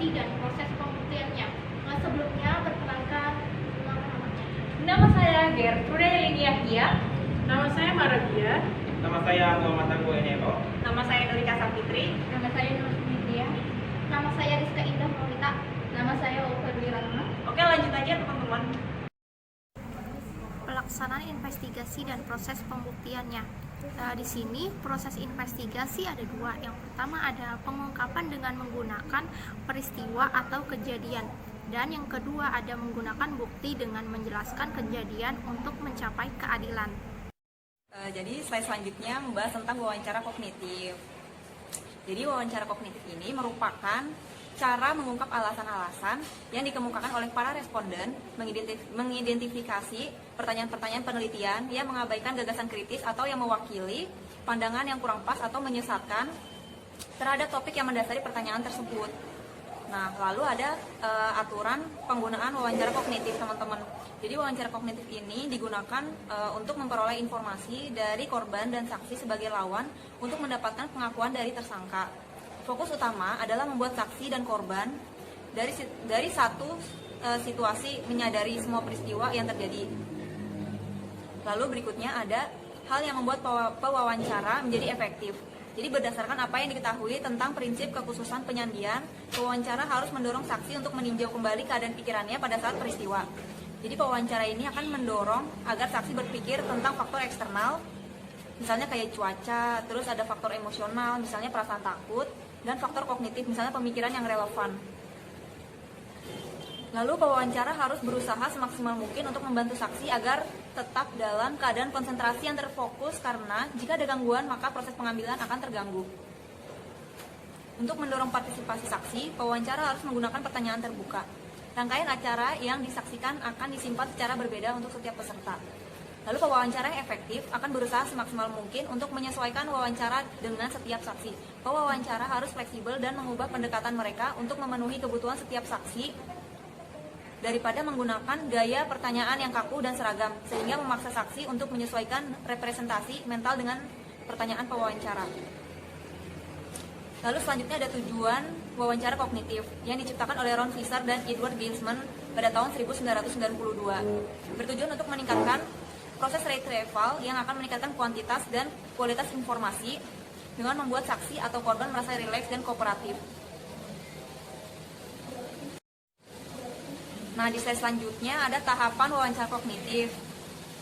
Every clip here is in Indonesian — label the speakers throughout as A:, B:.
A: investigasi dan proses pembuktiannya. Sebelumnya perkenalkan nama namanya.
B: Nama saya Gertrude Liniahia.
C: Nama saya Maradia.
D: Nama saya Muhammad Tangguh Enero.
B: Nama saya Nurika Sapitri.
A: Nama saya Nur Media. Nama saya Rizka Indah Maulita. Nama saya Ofer Wirahma.
B: Oke, lanjut aja teman-teman.
A: Pelaksanaan investigasi dan proses pembuktiannya. Di sini proses investigasi ada dua. Yang pertama ada pengungkapan dengan menggunakan peristiwa atau kejadian, dan yang kedua ada menggunakan bukti dengan menjelaskan kejadian untuk mencapai keadilan.
B: Jadi slide selanjutnya membahas tentang wawancara kognitif. Jadi wawancara kognitif ini merupakan cara mengungkap alasan-alasan yang dikemukakan oleh para responden, mengidentifikasi pertanyaan-pertanyaan penelitian yang mengabaikan gagasan kritis atau yang mewakili pandangan yang kurang pas atau menyesatkan terhadap topik yang mendasari pertanyaan tersebut. Nah, lalu ada aturan penggunaan wawancara kognitif, teman-teman. Jadi wawancara kognitif ini digunakan untuk memperoleh informasi dari korban dan saksi sebagai lawan untuk mendapatkan pengakuan dari tersangka. Fokus utama adalah membuat saksi dan korban dari satu situasi menyadari semua peristiwa yang terjadi. Lalu berikutnya ada hal yang membuat pewawancara menjadi efektif. Jadi berdasarkan apa yang diketahui tentang prinsip kekhususan penyandian, pewawancara harus mendorong saksi untuk meninjau kembali keadaan pikirannya pada saat peristiwa. Jadi pewawancara ini akan mendorong agar saksi berpikir tentang faktor eksternal, misalnya kayak cuaca, terus ada faktor emosional, misalnya perasaan takut, dan faktor kognitif, misalnya pemikiran yang relevan. Lalu pewawancara harus berusaha semaksimal mungkin untuk membantu saksi agar tetap dalam keadaan konsentrasi yang terfokus, karena jika ada gangguan maka proses pengambilan akan terganggu. Untuk mendorong partisipasi saksi, pewawancara harus menggunakan pertanyaan terbuka. Rangkaian acara yang disaksikan akan disimpan secara berbeda untuk setiap peserta. Lalu pewawancara yang efektif akan berusaha semaksimal mungkin untuk menyesuaikan wawancara dengan setiap saksi. Pewawancara harus fleksibel dan mengubah pendekatan mereka untuk memenuhi kebutuhan setiap saksi daripada menggunakan gaya pertanyaan yang kaku dan seragam, sehingga memaksa saksi untuk menyesuaikan representasi mental dengan pertanyaan pewawancara. Lalu selanjutnya ada tujuan wawancara kognitif yang diciptakan oleh Ron Visser dan Edward Ginsman pada tahun 1992. Bertujuan untuk meningkatkan proses retrieval yang akan meningkatkan kuantitas dan kualitas informasi dengan membuat saksi atau korban merasa rileks dan kooperatif. Nah, di slide selanjutnya ada tahapan wawancara kognitif.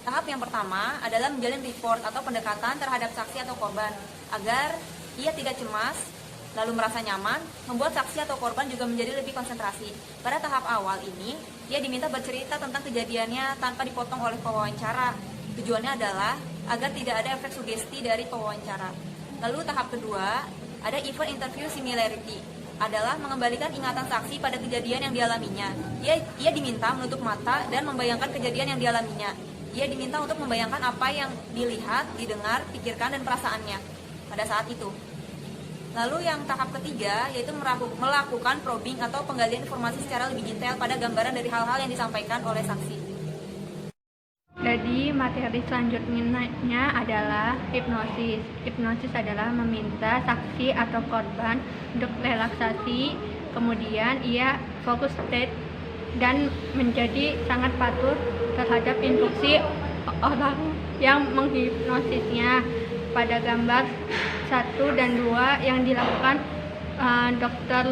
B: Tahap yang pertama adalah menjalin report atau pendekatan terhadap saksi atau korban agar ia tidak cemas, lalu merasa nyaman, membuat saksi atau korban juga menjadi lebih konsentrasi. Pada tahap awal ini, ia diminta bercerita tentang kejadiannya tanpa dipotong oleh pewawancara. Tujuannya adalah agar tidak ada efek sugesti dari pewawancara. Lalu tahap kedua, ada event interview similarity, adalah mengembalikan ingatan saksi pada kejadian yang dialaminya. Ia diminta menutup mata dan membayangkan kejadian yang dialaminya. Ia diminta untuk membayangkan apa yang dilihat, didengar, pikirkan, dan perasaannya pada saat itu. Lalu yang tahap ketiga yaitu melakukan probing atau penggalian informasi secara lebih detail pada gambaran dari hal-hal yang disampaikan oleh saksi.
E: Jadi materi selanjutnya adalah hipnosis. Hipnosis adalah meminta saksi atau korban untuk relaksasi, kemudian ia fokus state dan menjadi sangat patuh terhadap instruksi orang yang menghipnosisnya. Pada gambar 1 dan 2 yang dilakukan dokter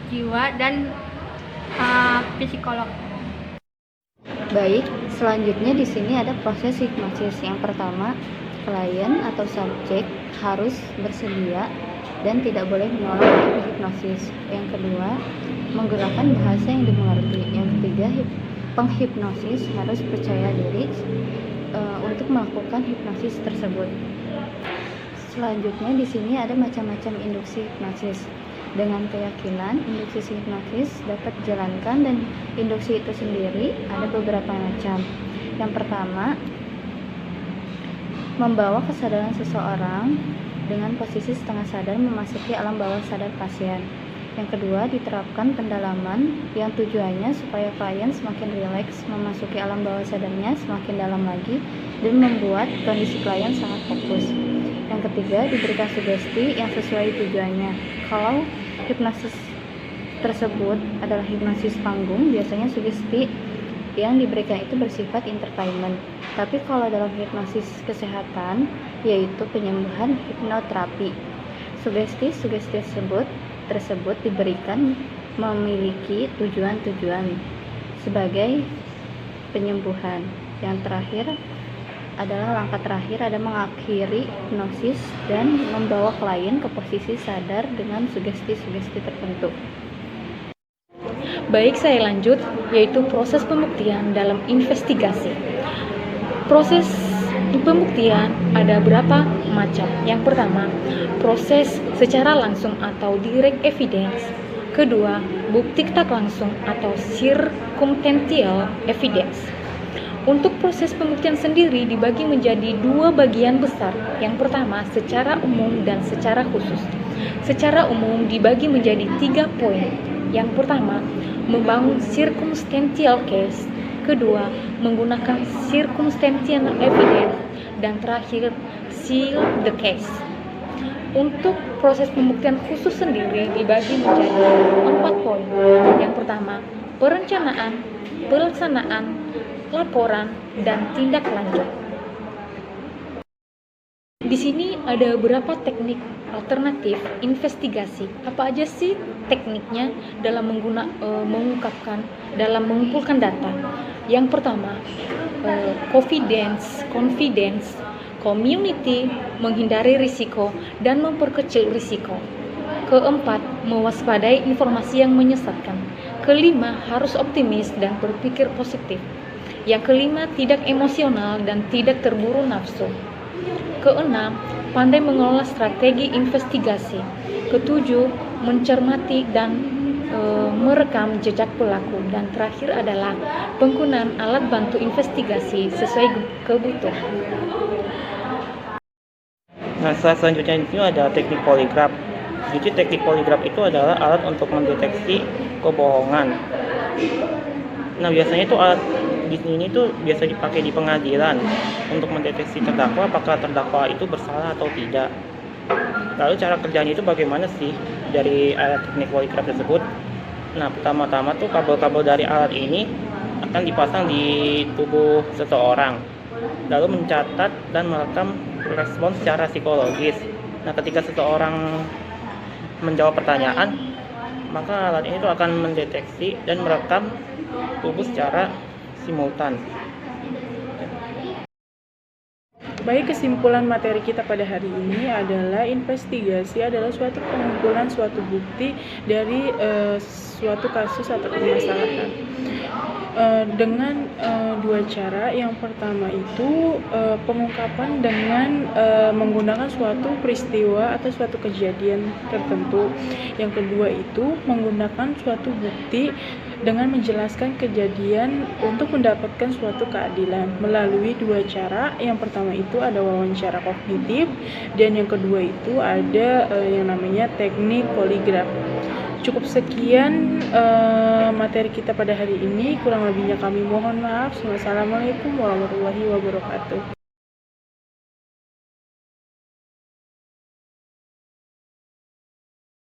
E: jiwa dan psikolog.
F: Baik, selanjutnya di sini ada proses hipnosis. Yang pertama, klien atau subjek harus bersedia dan tidak boleh menolak untuk hipnosis. Yang kedua, menggunakan bahasa yang dimengerti. Yang ketiga, penghipnosis harus percaya diri untuk melakukan hipnosis tersebut. Selanjutnya di sini ada macam-macam induksi hipnosis. Dengan keyakinan, induksi hipnosis dapat dijalankan dan induksi itu sendiri ada beberapa macam. Yang pertama, membawa kesadaran seseorang dengan posisi setengah sadar memasuki alam bawah sadar pasien. Yang kedua, diterapkan pendalaman yang tujuannya supaya klien semakin rileks memasuki alam bawah sadarnya semakin dalam lagi dan membuat kondisi klien sangat fokus. Yang ketiga, diberikan sugesti yang sesuai tujuannya. Kalau hipnosis tersebut adalah hipnosis panggung, biasanya sugesti yang diberikan itu bersifat entertainment. Tapi kalau dalam hipnosis kesehatan, yaitu penyembuhan hipnoterapi, sugesti-sugesti tersebut diberikan memiliki tujuan-tujuan sebagai penyembuhan. Yang terakhir adalah langkah terakhir ada mengakhiri hipnosis dan membawa klien ke posisi sadar dengan sugesti-sugesti tertentu.
G: Baik, saya lanjut, yaitu proses pembuktian dalam investigasi. Proses pembuktian ada berapa macam. Yang pertama, proses secara langsung atau direct evidence. Kedua, bukti tak langsung atau circumstantial evidence. Untuk proses pembuktian sendiri dibagi menjadi dua bagian besar. Yang pertama, secara umum dan secara khusus. Secara umum dibagi menjadi 3 poin. Yang pertama, membangun circumstantial case. Kedua, menggunakan circumstantial evidence. Dan terakhir, seal the case. Untuk proses pembuktian khusus sendiri dibagi menjadi 4 poin. Yang pertama, perencanaan, pelaksanaan, laporan, dan tindak lanjut. Di sini ada beberapa teknik alternatif investigasi. Apa aja sih tekniknya dalam mengungkapkan, dalam mengumpulkan data? Yang pertama, confidence, community, menghindari risiko dan memperkecil risiko. Keempat, mewaspadai informasi yang menyesatkan. Kelima, harus optimis dan berpikir positif. Yang kelima, tidak emosional dan tidak terburu nafsu. Keenam, pandai mengelola strategi investigasi. Ketujuh, mencermati dan merekam jejak pelaku. Dan terakhir adalah penggunaan alat bantu investigasi sesuai kebutuhan.
D: Nah, selanjutnya itu ada teknik poligraf. Jadi teknik poligraf itu adalah alat untuk mendeteksi kebohongan. Nah, biasanya itu alat di sini tuh biasa dipakai di pengadilan untuk mendeteksi terdakwa apakah terdakwa itu bersalah atau tidak. Lalu cara kerjanya itu bagaimana sih dari alat teknik poligraf tersebut? Nah, pertama-tama tuh kabel-kabel dari alat ini akan dipasang di tubuh seseorang, lalu mencatat dan merekam respon secara psikologis. Nah, ketika seseorang menjawab pertanyaan, maka alat ini tuh akan mendeteksi dan merekam tubuh secara simultan.
C: Baik, kesimpulan materi kita pada hari ini adalah investigasi adalah suatu pengumpulan suatu bukti dari suatu kasus atau permasalahan dengan dua cara. Yang pertama itu pengungkapan dengan menggunakan suatu peristiwa atau suatu kejadian tertentu. Yang kedua itu menggunakan suatu bukti dengan menjelaskan kejadian untuk mendapatkan suatu keadilan melalui dua cara. Yang pertama itu ada wawancara kognitif dan yang kedua itu ada yang namanya teknik poligraf. Cukup sekian materi kita pada hari ini, kurang lebihnya kami mohon maaf. Wassalamualaikum warahmatullahi wabarakatuh.